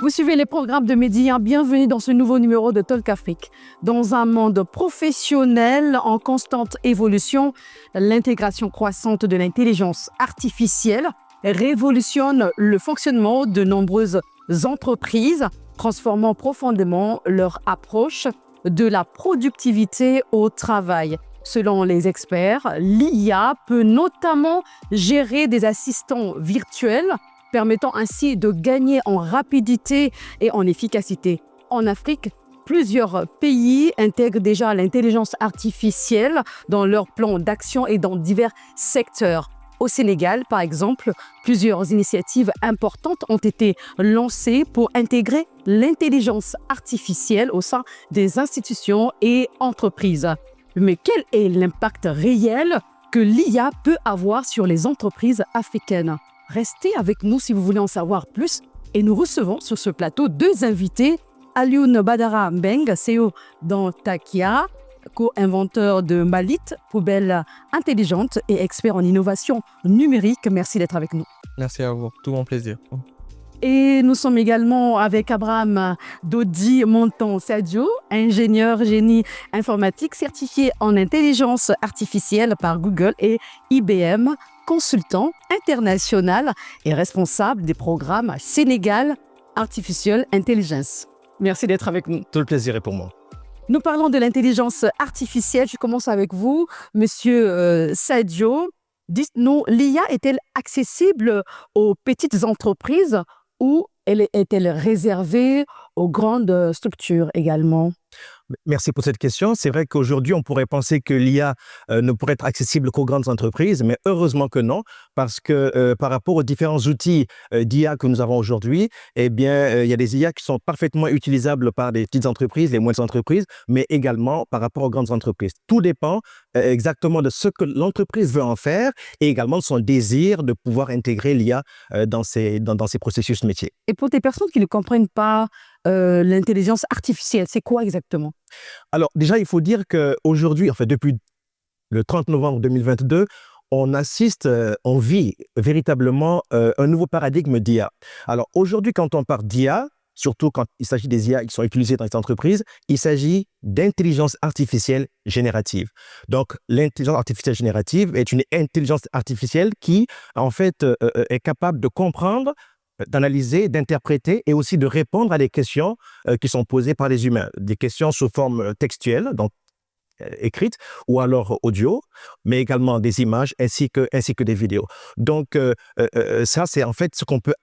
Vous suivez les programmes de Média. Bienvenue dans ce nouveau numéro de Talk Afrique. Dans un monde professionnel en constante évolution, l'intégration croissante de l'intelligence artificielle révolutionne le fonctionnement de nombreuses entreprises, transformant profondément leur approche de la productivité au travail. Selon les experts, l'IA peut notamment gérer des assistants virtuels, permettant ainsi de gagner en rapidité et en efficacité. En Afrique, plusieurs pays intègrent déjà l'intelligence artificielle dans leur plan d'action et dans divers secteurs. Au Sénégal, par exemple, plusieurs initiatives importantes ont été lancées pour intégrer l'intelligence artificielle au sein des institutions et entreprises. Mais quel est l'impact réel que l'IA peut avoir sur les entreprises africaines? Restez avec nous si vous voulez en savoir plus. Et nous recevons sur ce plateau deux invités. Alioune Badara Mbeng, CEO d'Antakia, co-inventeur de Malit, poubelle intelligente et expert en innovation numérique. Merci d'être avec nous. Merci à vous, tout mon plaisir. Et nous sommes également avec Abraham Dodi Monton Sadio, ingénieur génie informatique certifié en intelligence artificielle par Google et IBM, consultant international et responsable des programmes Sénégal Artificial Intelligence. Merci d'être avec nous. Tout le plaisir est pour moi. Nous parlons de l'intelligence artificielle. Je commence avec vous, Monsieur Sadio. Dites-nous, l'IA est-elle accessible aux petites entreprises ou est-elle réservée aux grandes structures également? Merci pour cette question. C'est vrai qu'aujourd'hui, on pourrait penser que l'IA ne pourrait être accessible qu'aux grandes entreprises, mais heureusement que non, parce que par rapport aux différents outils d'IA que nous avons aujourd'hui, eh bien, il y a des IA qui sont parfaitement utilisables par les petites entreprises, les moyennes entreprises, mais également par rapport aux grandes entreprises. Tout dépend exactement de ce que l'entreprise veut en faire et également de son désir de pouvoir intégrer l'IA dans ses processus métiers. Et pour des personnes qui ne comprennent pas l'intelligence artificielle, c'est quoi exactement? Alors déjà, il faut dire qu'aujourd'hui, enfin depuis le 30 novembre 2022, on vit véritablement un nouveau paradigme d'IA. Alors aujourd'hui, quand on parle d'IA, surtout quand il s'agit des IA qui sont utilisées dans les entreprises, il s'agit d'intelligence artificielle générative. Donc, l'intelligence artificielle générative est une intelligence artificielle qui, en fait, est capable de comprendre, d'analyser, d'interpréter et aussi de répondre à des questions qui sont posées par les humains. Des questions sous forme textuelle, donc écrites, ou alors audio, mais également des images ainsi que des vidéos. Donc, ça, c'est en fait ce qu'on peut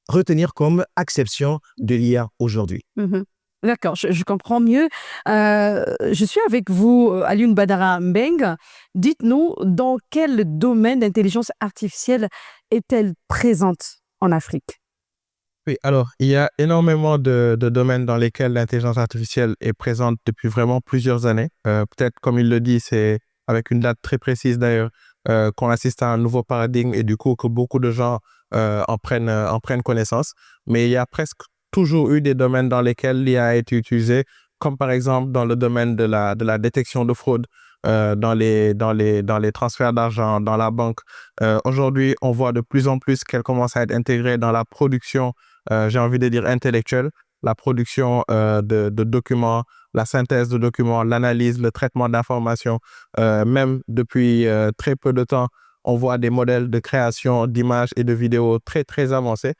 retenir comme acception de l'IA aujourd'hui. D'accord, je comprends mieux. Je suis avec vous, Alioune Badara Mbeng. Dites-nous, dans quel domaine d'intelligence artificielle est-elle présente en Afrique? Oui, alors, il y a énormément de domaines dans lesquels l'intelligence artificielle est présente depuis vraiment plusieurs années. Peut-être, comme il le dit, c'est avec une date très précise d'ailleurs, qu'on assiste à un nouveau paradigme et du coup que beaucoup de gens en prennent connaissance. Mais il y a presque toujours eu des domaines dans lesquels l'IA a été utilisée, comme par exemple dans le domaine de la détection de fraude, dans les transferts d'argent, dans la banque. Aujourd'hui, on voit de plus en plus qu'elle commence à être intégrée dans la production, j'ai envie de dire intellectuelle, la production de documents, la synthèse de documents, l'analyse, le traitement d'informations. Même depuis très peu de temps, on voit des modèles de création d'images et de vidéos très, très avancés.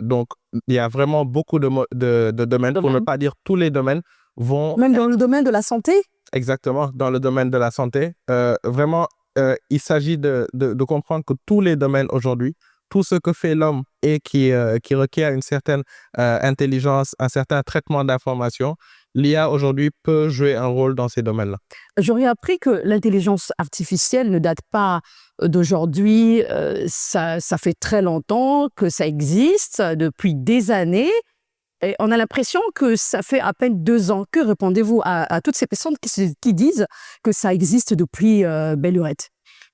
Donc, il y a vraiment beaucoup de domaines, pour ne pas dire tous les domaines vont... Même dans le domaine de la santé? Exactement, dans le domaine de la santé. Vraiment, il s'agit de comprendre que tous les domaines aujourd'hui, tout ce que fait l'homme et qui requiert une certaine intelligence, un certain traitement d'informations, l'IA aujourd'hui peut jouer un rôle dans ces domaines-là. J'aurais appris que l'intelligence artificielle ne date pas d'aujourd'hui. Ça fait très longtemps que ça existe, depuis des années. Et on a l'impression que ça fait à peine 2 ans. Que répondez-vous à toutes ces personnes qui disent que ça existe depuis belle lurette?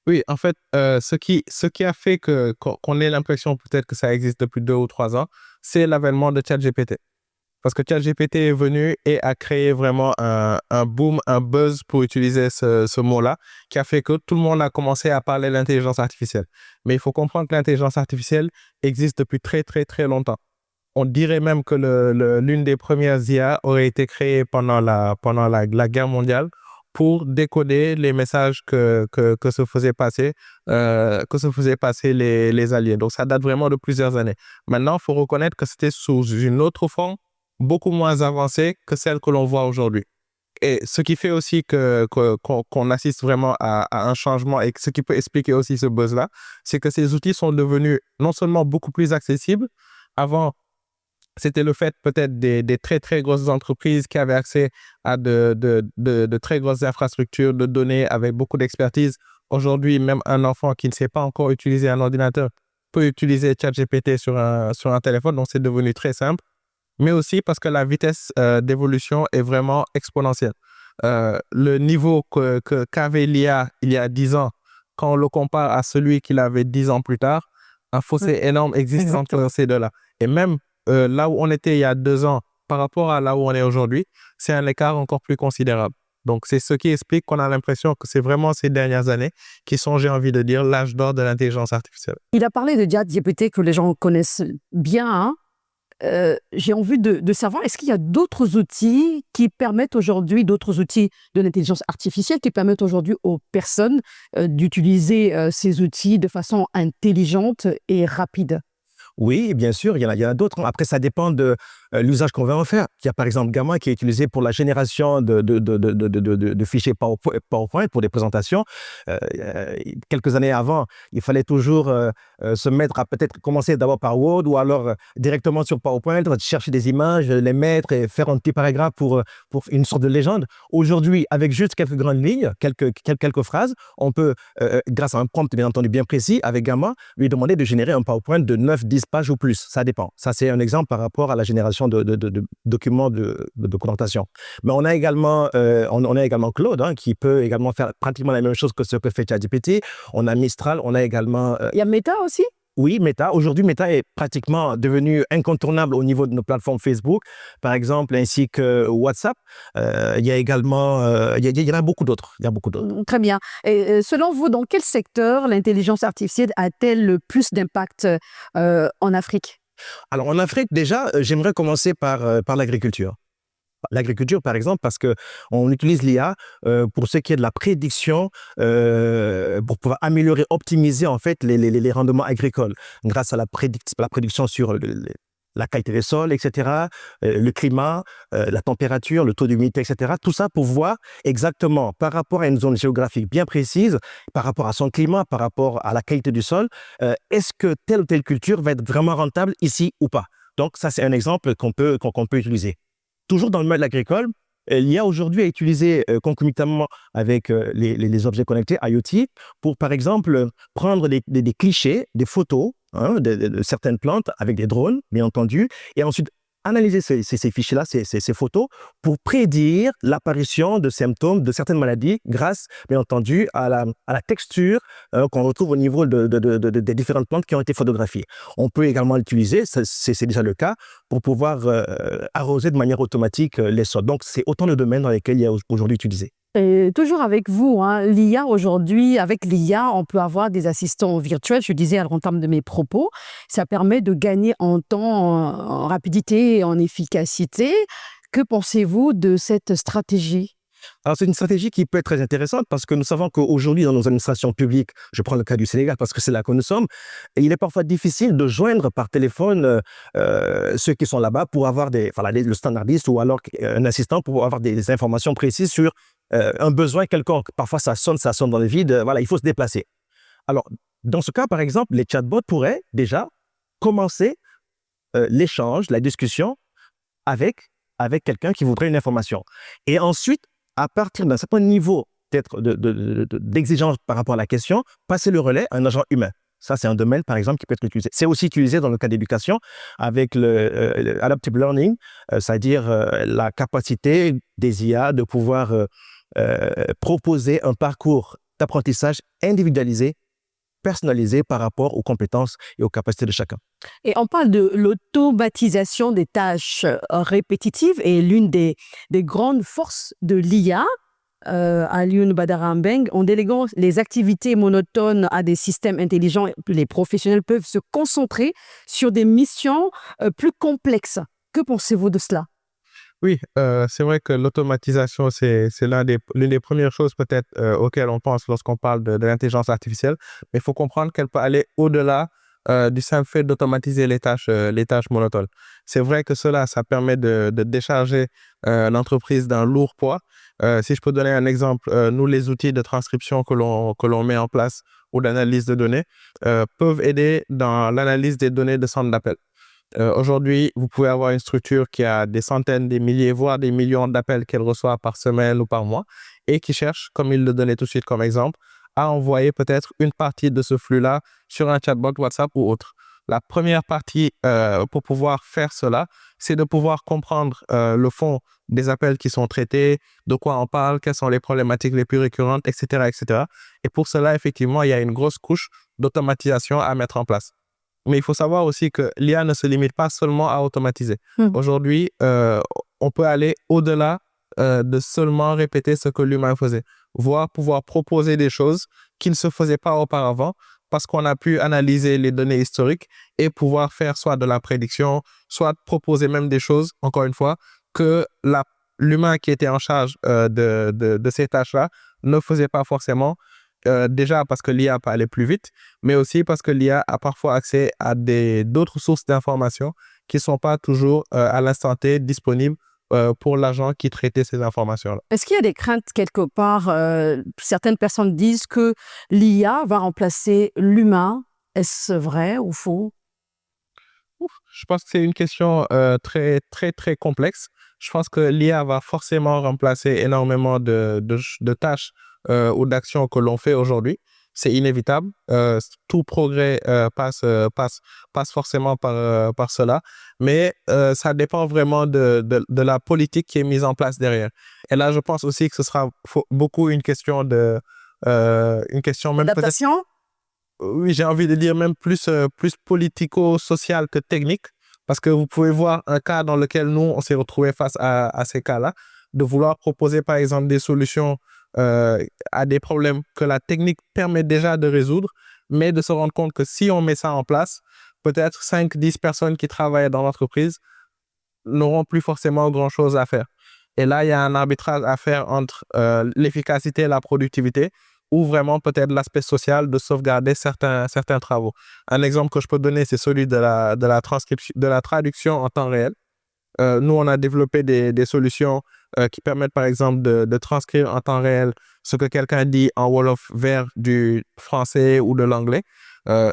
Oui, en fait, ce qui a fait qu'on ait l'impression peut-être que ça existe depuis 2 ou 3 ans, c'est l'avènement de ChatGPT. Parce que ChatGPT est venu et a créé vraiment un boom, un buzz pour utiliser ce mot-là, qui a fait que tout le monde a commencé à parler de l'intelligence artificielle. Mais il faut comprendre que l'intelligence artificielle existe depuis très, très, très longtemps. On dirait même que l'une des premières IA aurait été créée pendant la guerre mondiale pour décoder les messages que se faisaient passer, les Alliés. Donc, ça date vraiment de plusieurs années. Maintenant, il faut reconnaître que c'était sous une autre forme, beaucoup moins avancée que celle que l'on voit aujourd'hui. Et ce qui fait aussi qu'on assiste vraiment à un changement et ce qui peut expliquer aussi ce buzz-là, c'est que ces outils sont devenus non seulement beaucoup plus accessibles. Avant, c'était le fait peut-être des très, très grosses entreprises qui avaient accès à de très grosses infrastructures de données avec beaucoup d'expertise. Aujourd'hui, même un enfant qui ne sait pas encore utiliser un ordinateur peut utiliser ChatGPT sur un téléphone. Donc, c'est devenu très simple. Mais aussi parce que la vitesse d'évolution est vraiment exponentielle. Le niveau qu'avait l'IA il y a 10 ans, quand on le compare à celui qu'il avait 10 ans plus tard, un fossé énorme existe entre ces deux-là. Et même là où on était il y a 2 ans par rapport à là où on est aujourd'hui, c'est un écart encore plus considérable. Donc, c'est ce qui explique qu'on a l'impression que c'est vraiment ces dernières années qui sont, j'ai envie de dire, l'âge d'or de l'intelligence artificielle. Il a parlé de ChatGPT que les gens connaissent bien, hein. J'ai envie de savoir, est-ce qu'il y a d'autres outils qui permettent aujourd'hui, d'autres outils de l'intelligence artificielle qui permettent aujourd'hui aux personnes d'utiliser ces outils de façon intelligente et rapide? Oui, bien sûr, il y en a d'autres. Après, ça dépend de l'usage qu'on va en faire. Il y a par exemple Gamma qui est utilisé pour la génération de fichiers PowerPoint pour des présentations. Quelques années avant, il fallait toujours se mettre à peut-être commencer d'abord par Word ou alors directement sur PowerPoint, chercher des images, les mettre et faire un petit paragraphe pour une sorte de légende. Aujourd'hui, avec juste quelques grandes lignes, quelques phrases, on peut, grâce à un prompt bien entendu bien précis, avec Gamma, lui demander de générer un PowerPoint de 9-10 pages ou plus. Ça dépend. Ça, c'est un exemple par rapport à la génération de documents de documentation. Mais on a également Claude, hein, qui peut également faire pratiquement la même chose que ce que fait ChatGPT. On a Mistral, on a également... Il y a Meta aussi? Oui, Meta. Aujourd'hui, Meta est pratiquement devenu incontournable au niveau de nos plateformes Facebook, par exemple, ainsi que WhatsApp. Il y a également... il y en a beaucoup d'autres. Très bien. Et selon vous, dans quel secteur l'intelligence artificielle a-t-elle le plus d'impact en Afrique? Alors, en Afrique, déjà, j'aimerais commencer par l'agriculture. L'agriculture, par exemple, parce qu'on utilise l'IA pour ce qui est de la prédiction, pour pouvoir améliorer, optimiser en fait les rendements agricoles grâce à la prédiction sur la qualité des sols, etc., le climat, la température, le taux d'humidité, etc. Tout ça pour voir exactement par rapport à une zone géographique bien précise, par rapport à son climat, par rapport à la qualité du sol, est-ce que telle ou telle culture va être vraiment rentable ici ou pas? Donc ça, c'est un exemple qu'on peut utiliser. Toujours dans le mode agricole, l'IA aujourd'hui est utilisée concomitamment avec les objets connectés IoT pour, par exemple, prendre des clichés, des photos de certaines plantes avec des drones, bien entendu, et ensuite analyser ces fichiers-là, ces photos, pour prédire l'apparition de symptômes de certaines maladies grâce, bien entendu, à la texture qu'on retrouve au niveau des différentes plantes qui ont été photographiées. On peut également l'utiliser, c'est déjà le cas, pour pouvoir arroser de manière automatique les sols. Donc, c'est autant de domaines dans lesquels il y a aujourd'hui utilisé. Et toujours avec vous, hein, l'IA aujourd'hui, avec l'IA, on peut avoir des assistants virtuels. Je disais à l'entame de mes propos, ça permet de gagner en temps, en rapidité et en efficacité. Que pensez-vous de cette stratégie? Alors, c'est une stratégie qui peut être très intéressante parce que nous savons qu'aujourd'hui, dans nos administrations publiques, je prends le cas du Sénégal parce que c'est là que nous sommes, et il est parfois difficile de joindre par téléphone ceux qui sont là-bas pour avoir le standardiste ou alors un assistant pour avoir des informations précises sur un besoin quelconque. Parfois, ça sonne dans le vide. Voilà, il faut se déplacer. Alors, dans ce cas, par exemple, les chatbots pourraient déjà commencer l'échange, la discussion avec quelqu'un qui voudrait une information. Et ensuite, à partir d'un certain niveau peut-être d'exigence par rapport à la question, passer le relais à un agent humain. Ça, c'est un domaine, par exemple, qui peut être utilisé. C'est aussi utilisé dans le cas d'éducation avec le adaptive learning, c'est-à-dire la capacité des IA de pouvoir proposer un parcours d'apprentissage individualisé, personnalisé par rapport aux compétences et aux capacités de chacun. Et on parle de l'automatisation des tâches répétitives et l'une des grandes forces de l'IA, Alioune Badara Mbeng, en déléguant les activités monotones à des systèmes intelligents, les professionnels peuvent se concentrer sur des missions plus complexes. Que pensez-vous de cela? Oui, c'est vrai que l'automatisation, c'est l'une des premières choses peut-être auxquelles on pense lorsqu'on parle de l'intelligence artificielle. Mais il faut comprendre qu'elle peut aller au-delà du simple fait d'automatiser les tâches monotones. C'est vrai que ça permet de décharger l'entreprise d'un lourd poids. Si je peux donner un exemple, nous, les outils de transcription que l'on met en place ou d'analyse de données peuvent aider dans l'analyse des données de centres d'appel. Aujourd'hui, vous pouvez avoir une structure qui a des centaines, des milliers, voire des millions d'appels qu'elle reçoit par semaine ou par mois et qui cherche, comme il le donnait tout de suite comme exemple, à envoyer peut-être une partie de ce flux-là sur un chatbot WhatsApp ou autre. La première partie pour pouvoir faire cela, c'est de pouvoir comprendre le fond des appels qui sont traités, de quoi on parle, quelles sont les problématiques les plus récurrentes, etc., etc. Et pour cela, effectivement, il y a une grosse couche d'automatisation à mettre en place. Mais il faut savoir aussi que l'IA ne se limite pas seulement à automatiser. Aujourd'hui, on peut aller au-delà de seulement répéter ce que l'humain faisait, voire pouvoir proposer des choses qui ne se faisaient pas auparavant parce qu'on a pu analyser les données historiques et pouvoir faire soit de la prédiction, soit proposer même des choses, encore une fois, que l'humain qui était en charge de ces tâches-là ne faisait pas forcément. Déjà parce que l'IA peut aller plus vite, mais aussi parce que l'IA a parfois accès à d'autres sources d'informations qui ne sont pas toujours à l'instant T disponibles pour l'agent qui traitait ces informations-là. Est-ce qu'il y a des craintes quelque part? Certaines personnes disent que l'IA va remplacer l'humain. Est-ce vrai ou faux? Je pense que c'est une question très, très, très complexe. Je pense que l'IA va forcément remplacer énormément de tâches ou d'actions que l'on fait aujourd'hui. C'est inévitable. Tout progrès passe forcément par cela. Mais ça dépend vraiment de la politique qui est mise en place derrière. Et là, je pense aussi que ce sera beaucoup une question même peut-être. Adaptation? Oui, j'ai envie de dire même plus politico-social que technique, parce que vous pouvez voir un cas dans lequel nous, on s'est retrouvés face à ces cas-là, de vouloir proposer par exemple des solutions à des problèmes que la technique permet déjà de résoudre, mais de se rendre compte que si on met ça en place, peut-être 5-10 personnes qui travaillent dans l'entreprise n'auront plus forcément grand-chose à faire. Et là, il y a un arbitrage à faire entre l'efficacité et la productivité, ou vraiment peut-être l'aspect social de sauvegarder certains travaux. Un exemple que je peux donner, c'est celui de la transcription, de la traduction en temps réel. Nous, on a développé des solutions qui permettent, par exemple, de transcrire en temps réel ce que quelqu'un dit en Wolof vers du français ou de l'anglais.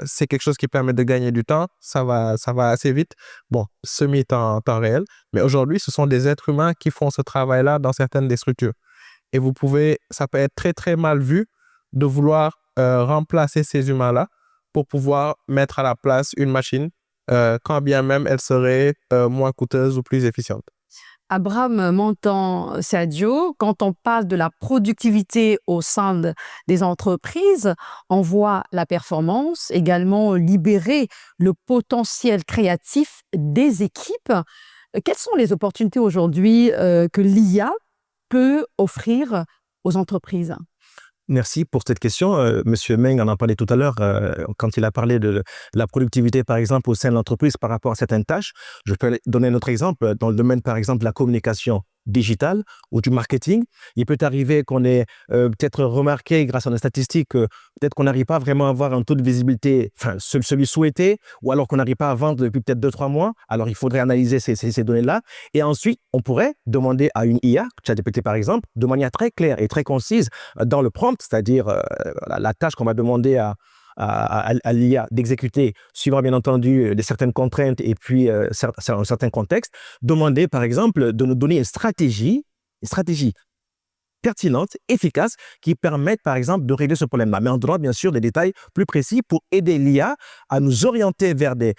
C'est quelque chose qui permet de gagner du temps. Ça va assez vite. Bon, semi-temps réel. Mais aujourd'hui, ce sont des êtres humains qui font ce travail-là dans certaines des structures. Et ça peut être très, très mal vu de vouloir remplacer ces humains-là pour pouvoir mettre à la place une machine, quand bien même elle serait moins coûteuse ou plus efficiente. Abraham Montan-Sadio, quand on parle de la productivité au sein des entreprises, on voit la performance, également libérer le potentiel créatif des équipes. Quelles sont les opportunités aujourd'hui que l'IA peut offrir aux entreprises? Merci pour cette question. Monsieur Meng en a parlé tout à l'heure quand il a parlé de la productivité, par exemple, au sein de l'entreprise par rapport à certaines tâches. Je peux donner un autre exemple dans le domaine, par exemple, de la communication digitale ou du marketing. Il peut arriver qu'on ait peut-être remarqué grâce à nos statistiques que peut-être qu'on n'arrive pas vraiment à avoir un taux de visibilité, enfin celui souhaité, ou alors qu'on n'arrive pas à vendre depuis peut-être 2-3 mois. Alors il faudrait analyser ces données-là. Et ensuite, on pourrait demander à une IA, ChatGPT par exemple, de manière très claire et très concise dans le prompt, c'est-à-dire la tâche qu'on va demander à l'IA d'exécuter, suivant bien entendu certaines contraintes et puis un certain contexte, demander par exemple de nous donner une stratégie pertinente, efficace, qui permette par exemple de régler ce problème-là, mais en donnant bien sûr des détails plus précis pour aider l'IA à nous orienter vers des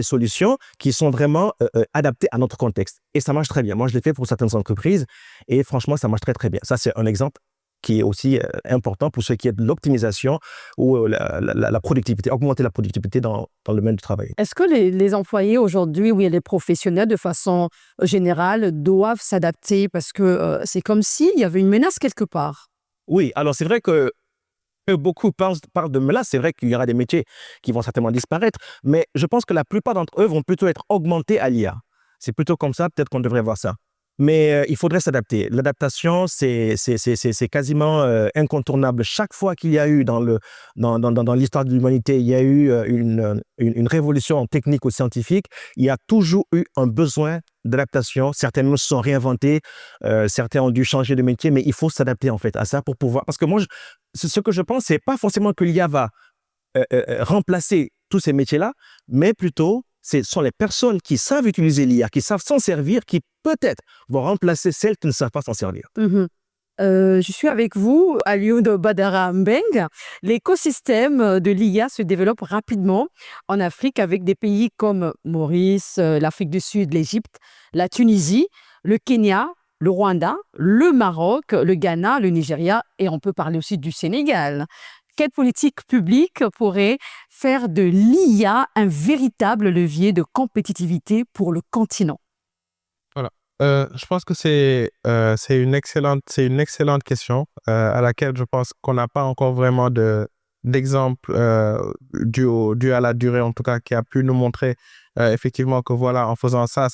solutions qui sont vraiment adaptées à notre contexte. Et ça marche très bien. Moi, je l'ai fait pour certaines entreprises et franchement, ça marche très très bien. Ça, c'est un exemple qui est aussi important pour ce qui est de l'optimisation ou la productivité, augmenter la productivité dans le domaine du travail. Est-ce que les employés aujourd'hui, ou les professionnels de façon générale, doivent s'adapter parce que c'est comme s'il y avait une menace quelque part? Oui, alors c'est vrai que beaucoup parlent de menace. C'est vrai qu'il y aura des métiers qui vont certainement disparaître, mais je pense que la plupart d'entre eux vont plutôt être augmentés à l'IA. C'est plutôt comme ça, peut-être qu'on devrait voir ça. Mais il faudrait s'adapter. L'adaptation, c'est quasiment incontournable. Chaque fois qu'il y a eu dans l'histoire de l'humanité, il y a eu une révolution technique ou scientifique, il y a toujours eu un besoin d'adaptation. Certains se sont réinventés, certains ont dû changer de métier, mais il faut s'adapter en fait à ça pour pouvoir... Parce que moi, ce que je pense, c'est pas forcément que l'IA va remplacer tous ces métiers-là, mais plutôt ce sont les personnes qui savent utiliser l'IA, qui savent s'en servir, qui peut-être vont remplacer celles qui ne savent pas s'en servir. Je suis avec vous, Alioune Badara Mbeng. L'écosystème de l'IA se développe rapidement en Afrique avec des pays comme Maurice, l'Afrique du Sud, l'Égypte, la Tunisie, le Kenya, le Rwanda, le Maroc, le Ghana, le Nigeria et on peut parler aussi du Sénégal. Quelle politique publique pourrait faire de l'IA un véritable levier de compétitivité pour le continent? Voilà. Je pense que c'est une excellente question à laquelle je pense qu'on n'a pas encore vraiment d'exemple dû à la durée, en tout cas, qui a pu nous montrer effectivement que voilà, en faisant ça,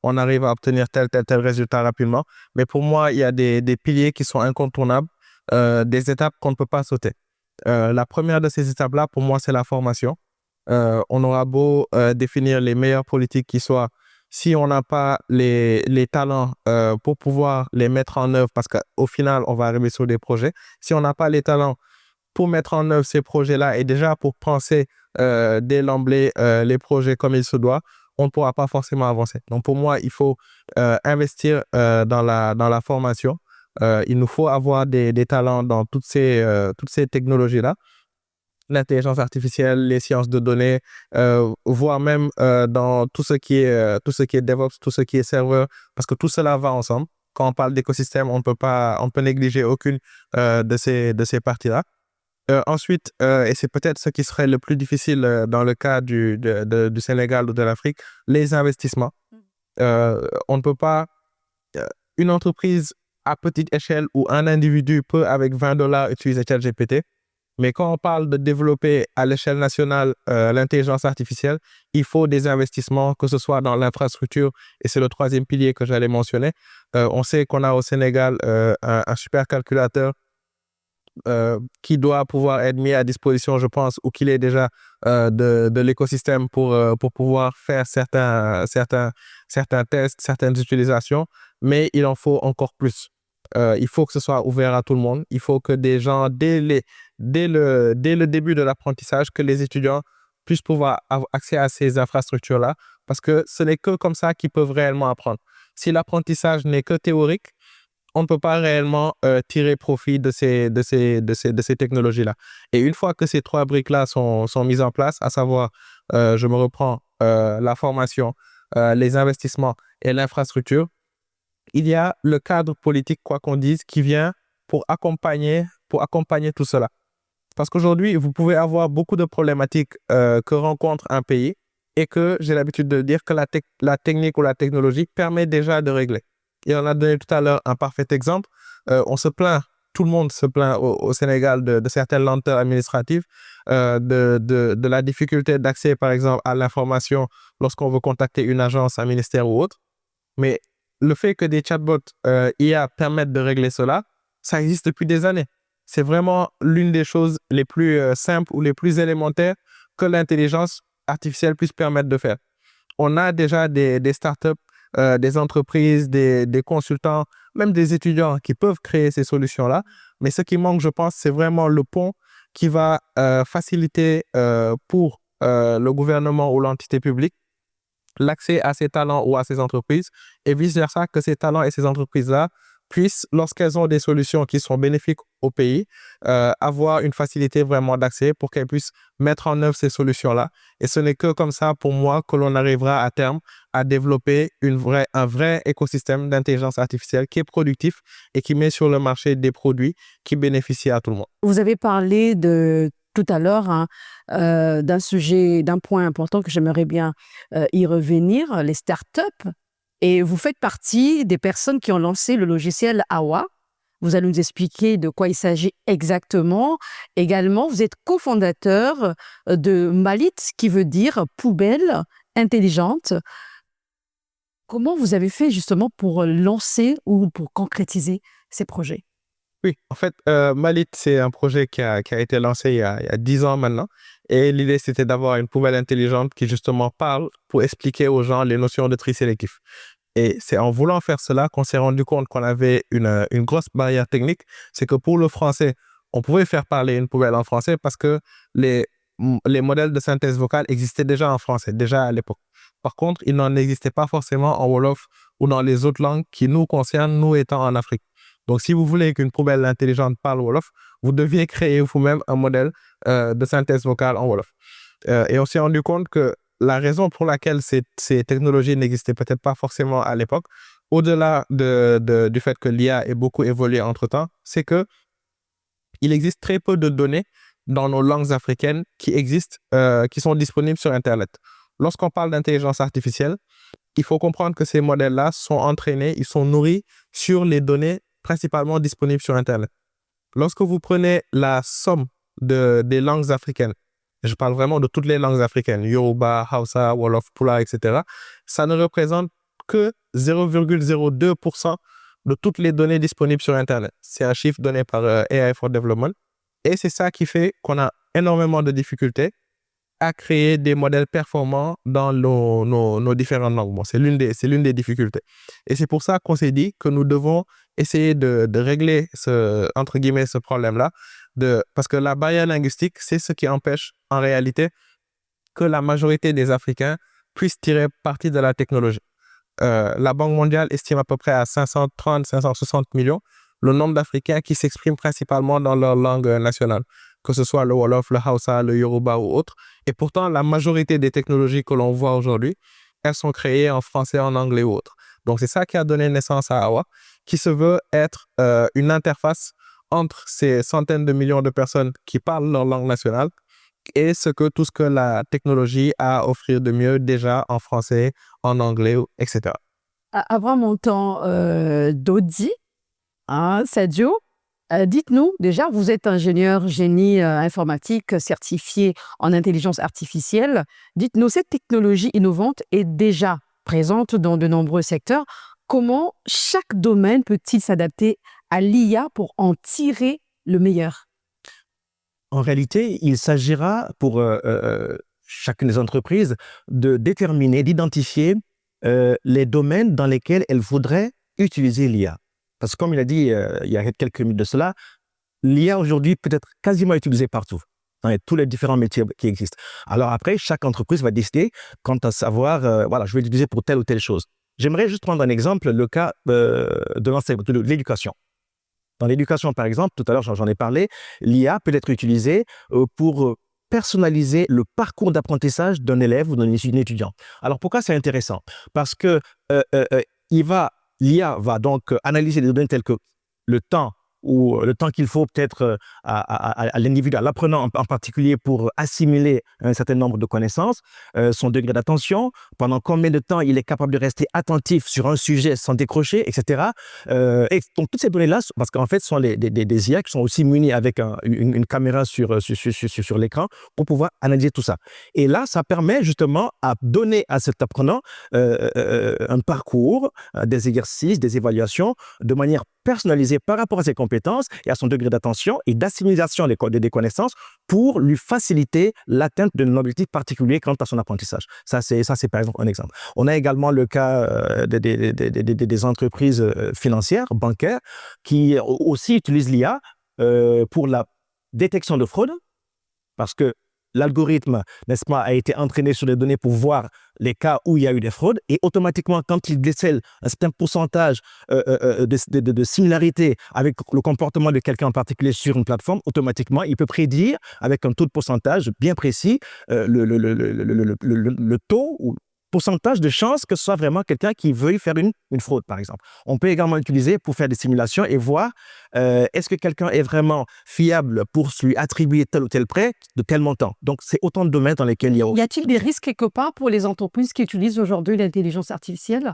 on arrive à obtenir tel résultat rapidement. Mais pour moi, il y a des piliers qui sont incontournables, des étapes qu'on ne peut pas sauter. La première de ces étapes-là, pour moi, c'est la formation. On aura beau définir les meilleures politiques qui soient, si on n'a pas les talents pour pouvoir les mettre en œuvre, parce qu'au final, on va arriver sur des projets, si on n'a pas les talents pour mettre en œuvre ces projets-là et déjà pour penser dès l'emblée les projets comme il se doit, on ne pourra pas forcément avancer. Donc pour moi, il faut investir dans la formation. Il nous faut avoir des talents dans toutes ces technologies-là. L'intelligence artificielle, les sciences de données, voire même dans tout ce qui est DevOps, tout ce qui est serveur, parce que tout cela va ensemble. Quand on parle d'écosystème, on peut négliger aucune de ces parties-là. Ensuite, et c'est peut-être ce qui serait le plus difficile dans le cas du Sénégal ou de l'Afrique, les investissements. On ne peut pas... une entreprise à petite échelle où un individu peut, avec $20, utiliser ChatGPT. Mais quand on parle de développer à l'échelle nationale l'intelligence artificielle, il faut des investissements, que ce soit dans l'infrastructure, et c'est le troisième pilier que j'allais mentionner. On sait qu'on a au Sénégal un supercalculateur qui doit pouvoir être mis à disposition, je pense, ou qu'il est déjà de l'écosystème pour pouvoir faire certains tests, certaines utilisations, mais il en faut encore plus. Il faut que ce soit ouvert à tout le monde. Il faut que des gens, dès le début de l'apprentissage, que les étudiants puissent pouvoir avoir accès à ces infrastructures-là, parce que ce n'est que comme ça qu'ils peuvent réellement apprendre. Si l'apprentissage n'est que théorique, on ne peut pas réellement tirer profit de ces technologies-là. Et une fois que ces trois briques-là sont mises en place, à savoir, je me reprends, la formation, les investissements et l'infrastructure, il y a le cadre politique, quoi qu'on dise, qui vient pour accompagner tout cela. Parce qu'aujourd'hui, vous pouvez avoir beaucoup de problématiques que rencontre un pays et que j'ai l'habitude de dire que la technique ou la technologie permet déjà de régler. Et on a donné tout à l'heure un parfait exemple. Tout le monde se plaint au Sénégal de certaines lenteurs administratives, de la difficulté d'accès, par exemple, à l'information lorsqu'on veut contacter une agence, un ministère ou autre. Mais le fait que des chatbots IA permettent de régler cela, ça existe depuis des années. C'est vraiment l'une des choses les plus simples ou les plus élémentaires que l'intelligence artificielle puisse permettre de faire. On a déjà des startups, des entreprises, des consultants, même des étudiants qui peuvent créer ces solutions-là. Mais ce qui manque, je pense, c'est vraiment le pont qui va faciliter pour le gouvernement ou l'entité publique l'accès à ces talents ou à ces entreprises et vice-versa, que ces talents et ces entreprises-là puissent, lorsqu'elles ont des solutions qui sont bénéfiques au pays, avoir une facilité vraiment d'accès pour qu'elles puissent mettre en œuvre ces solutions-là. Et ce n'est que comme ça, pour moi, que l'on arrivera à terme à développer un vrai écosystème d'intelligence artificielle qui est productif et qui met sur le marché des produits qui bénéficient à tout le monde. Vous avez parlé tout à l'heure d'un point important que j'aimerais bien y revenir, les startups. Et vous faites partie des personnes qui ont lancé le logiciel AWA. Vous allez nous expliquer de quoi il s'agit exactement. Également, vous êtes cofondateur de Malit, qui veut dire poubelle intelligente. Comment vous avez fait justement pour lancer ou pour concrétiser ces projets? Oui, en fait, Malit, c'est un projet qui a été lancé il y a 10 ans maintenant. Et l'idée, c'était d'avoir une poubelle intelligente qui justement parle pour expliquer aux gens les notions de tri sélectif. Et c'est en voulant faire cela qu'on s'est rendu compte qu'on avait une grosse barrière technique. C'est que pour le français, on pouvait faire parler une poubelle en français parce que les modèles de synthèse vocale existaient déjà en français, déjà à l'époque. Par contre, il n'en existait pas forcément en Wolof ou dans les autres langues qui nous concernent, nous étant en Afrique. Donc, si vous voulez qu'une poubelle intelligente parle Wolof, vous deviez créer vous-même un modèle de synthèse vocale en Wolof. Et on s'est rendu compte que la raison pour laquelle ces technologies n'existaient peut-être pas forcément à l'époque, au-delà du fait que l'IA ait beaucoup évolué entre-temps, c'est que il existe très peu de données dans nos langues africaines qui sont disponibles sur Internet. Lorsqu'on parle d'intelligence artificielle, il faut comprendre que ces modèles-là sont entraînés, ils sont nourris sur les données principalement disponibles sur Internet. Lorsque vous prenez la somme des langues africaines, je parle vraiment de toutes les langues africaines, Yoruba, Hausa, Wolof, Pula, etc., ça ne représente que 0,02% de toutes les données disponibles sur Internet. C'est un chiffre donné par AI for Development. Et c'est ça qui fait qu'on a énormément de difficultés à créer des modèles performants dans nos différentes langues. Bon, c'est l'une des difficultés. Et c'est pour ça qu'on s'est dit que nous devons essayer de régler entre guillemets, ce problème-là, parce que la barrière linguistique, c'est ce qui empêche en réalité que la majorité des Africains puissent tirer parti de la technologie. La Banque mondiale estime à peu près à 530-560 millions le nombre d'Africains qui s'expriment principalement dans leur langue nationale, que ce soit le Wolof, le Hausa, le Yoruba ou autre. Et pourtant, la majorité des technologies que l'on voit aujourd'hui, elles sont créées en français, en anglais ou autre. Donc, c'est ça qui a donné naissance à AWA, qui se veut être une interface entre ces centaines de millions de personnes qui parlent leur langue nationale et tout ce que la technologie a à offrir de mieux déjà en français, en anglais, etc. Avant mon temps d'audit, Sadio, dites-nous, déjà, vous êtes ingénieur génie informatique certifié en intelligence artificielle. Dites-nous, cette technologie innovante est déjà présente dans de nombreux secteurs. Comment chaque domaine peut-il s'adapter à l'IA pour en tirer le meilleur? En réalité, il s'agira pour chacune des entreprises de déterminer, d'identifier les domaines dans lesquels elles voudraient utiliser l'IA. Parce que comme il a dit il y a quelques minutes de cela, l'IA aujourd'hui peut être quasiment utilisée partout, dans tous les différents métiers qui existent. Alors après, chaque entreprise va décider quant à savoir, voilà, je vais l'utiliser pour telle ou telle chose. J'aimerais juste prendre un exemple, le cas de l'éducation. Dans l'éducation, par exemple, tout à l'heure, j'en ai parlé, l'IA peut être utilisée pour personnaliser le parcours d'apprentissage d'un élève ou d'un étudiant. Alors, pourquoi c'est intéressant? Parce que l'IA va donc analyser des données telles que le temps qu'il faut peut-être à l'individu, à l'apprenant en particulier pour assimiler un certain nombre de connaissances, son degré d'attention, pendant combien de temps il est capable de rester attentif sur un sujet sans décrocher, etc. Et donc toutes ces données-là, parce qu'en fait, ce sont des IA qui sont aussi munis avec une caméra sur l'écran pour pouvoir analyser tout ça. Et là, ça permet justement à donner à cet apprenant un parcours, des exercices, des évaluations de manière personnalisée par rapport à ses compétences et à son degré d'attention et d'assimilation des connaissances pour lui faciliter l'atteinte d'un objectif particulier quant à son apprentissage. Ça, c'est par exemple un exemple. On a également le cas des entreprises financières, bancaires, qui aussi utilisent l'IA pour la détection de fraude, parce que l'algorithme, n'est-ce pas, a été entraîné sur les données pour voir les cas où il y a eu des fraudes et automatiquement, quand il décèle un certain pourcentage de similarité avec le comportement de quelqu'un en particulier sur une plateforme, automatiquement, il peut prédire avec un taux de pourcentage bien précis le taux ou pourcentage de chances que ce soit vraiment quelqu'un qui veuille faire une fraude, par exemple. On peut également l'utiliser pour faire des simulations et voir est-ce que quelqu'un est vraiment fiable pour lui attribuer tel ou tel prêt de tel montant. Donc, c'est autant de domaines dans lesquels il y a... Y a-t-il des risques quelque part pour les entreprises qui utilisent aujourd'hui l'intelligence artificielle?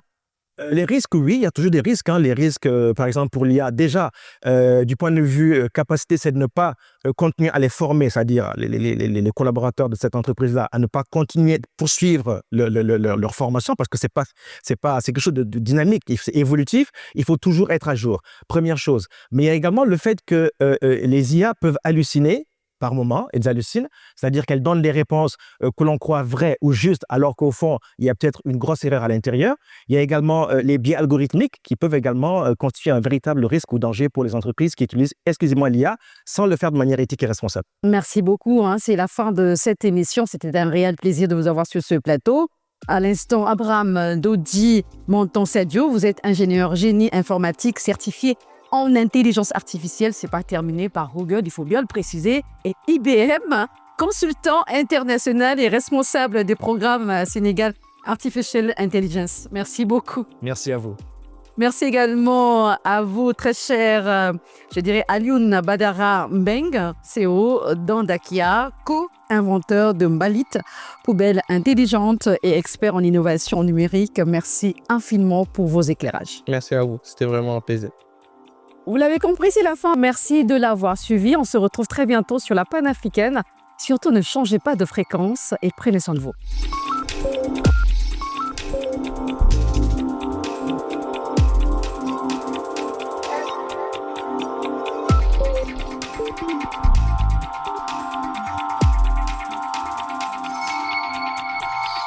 Les risques, oui, il y a toujours des risques. Les risques, par exemple, pour l'IA, déjà, du point de vue capacité, c'est de ne pas continuer à les former, c'est-à-dire les collaborateurs de cette entreprise-là, à ne pas continuer de poursuivre leur formation parce que c'est quelque chose de dynamique, c'est évolutif. Il faut toujours être à jour. Première chose. Mais il y a également le fait que les IA peuvent halluciner par moment, elles hallucinent, c'est-à-dire qu'elles donnent des réponses que l'on croit vraies ou justes, alors qu'au fond, il y a peut-être une grosse erreur à l'intérieur. Il y a également les biais algorithmiques qui peuvent également constituer un véritable risque ou danger pour les entreprises qui utilisent exclusivement l'IA sans le faire de manière éthique et responsable. Merci beaucoup. C'est la fin de cette émission. C'était un réel plaisir de vous avoir sur ce plateau. À l'instant, Abraham Dodi Monton-Sadio, vous êtes ingénieur génie informatique certifié en intelligence artificielle, c'est pas terminé par Google, il faut bien le préciser, et IBM, consultant international et responsable des programmes Sénégal Artificial Intelligence. Merci beaucoup. Merci à vous. Merci également à vous, très cher, Alioune Badara Mbeng, CEO d'Andakia, co-inventeur de Mbalit, poubelle intelligente et expert en innovation numérique. Merci infiniment pour vos éclairages. Merci à vous, c'était vraiment un plaisir. Vous l'avez compris, c'est la fin. Merci de l'avoir suivi. On se retrouve très bientôt sur la panafricaine. Surtout, ne changez pas de fréquence et prenez soin de vous.